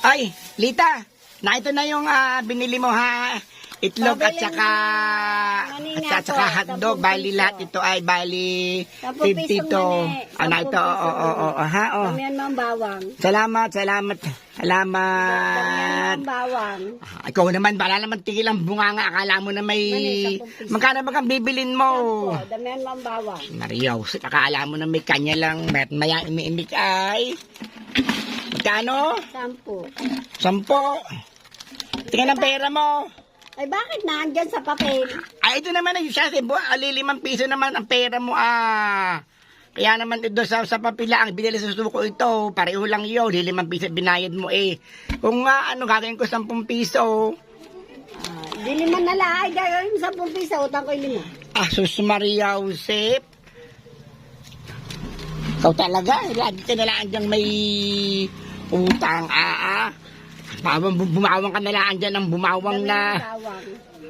Ay, Lita, na ito na yung binili mo ha. Itlog at saka hotdog. Bali lahat ito ay bali 50 to. Ano ito? Ha? Damihan mo ang bawang. Salamat. Damihan mo ang bawang. Ikaw naman, bala naman tigil ang bunganga. Akala mo na may... Magkano ba kang bibilin mo? Damihan mo ang bawang. Maria, akala mo na may kanya lang. Maya imi-imik ay... Magkano? 10. 10. Tingnan ang pera mo. Ay bakit naandyan sa papel? Ay, ito naman ay siya, 5 piso naman ang pera mo Kaya naman ito sa papila ang binili sa suko ito. Pareho lang yun, 5 piso binayad mo Kung gagawin ko 10 piso. Di 5 na lang. Ay, gagawin 10 piso. Utang ko 5. Sus Maria Josep. Ikaw talaga, lagi ka na lang dyan may utang Bumawang ka na lang dyan ng bumawang na.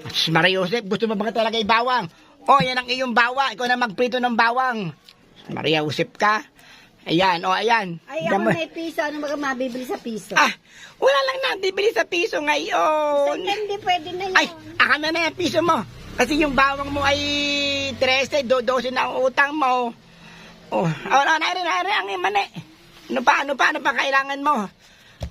Sus Maria Josep, gusto mo ba talaga ibawang? Yan ang iyong bawang. Ikaw na magprito ng bawang. Maria Josep ka. Ayan, ayan. Ay, ako may piso. Ano ba mabibili sa piso? Wala lang na bibili sa piso ngayon. Hindi pwede na yun. Ay, akala na yung piso mo. Kasi yung bawang mo ay 13, 12 na ang utang mo. Nari, ang imane. Ano pa kailangan mo?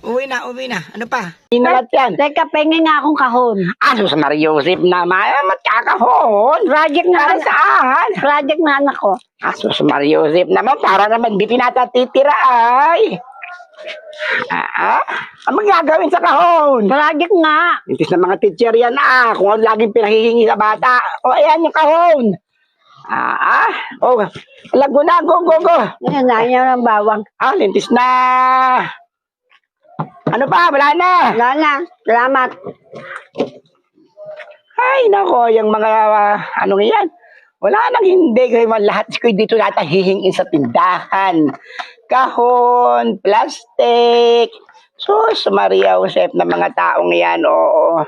Uwi na. Ano pa? Inalat yan. Teka, pengin nga akong kahon. Sus Maria Josep naman. Magkakahon. Project na Para saan? Project na anak ko. Sus Maria Josep naman. Para naman di pinatatitira ay. Ang gagawin sa kahon? Project nga. Itis na mga teacher yan kung ano laging pinahihingi sa bata. Ayan yung kahon. Lago na, go. Ayan na, yan ang bawang. Lintis na. Ano pa? Wala na. Wala na. Salamat. Ay, nako, yung mga, yan? Wala nang hindi. Kaya lahat ko dito yata hihingin sa tindahan. Kahon, plastic. Sus, Maria Josep na mga taong yan, oo.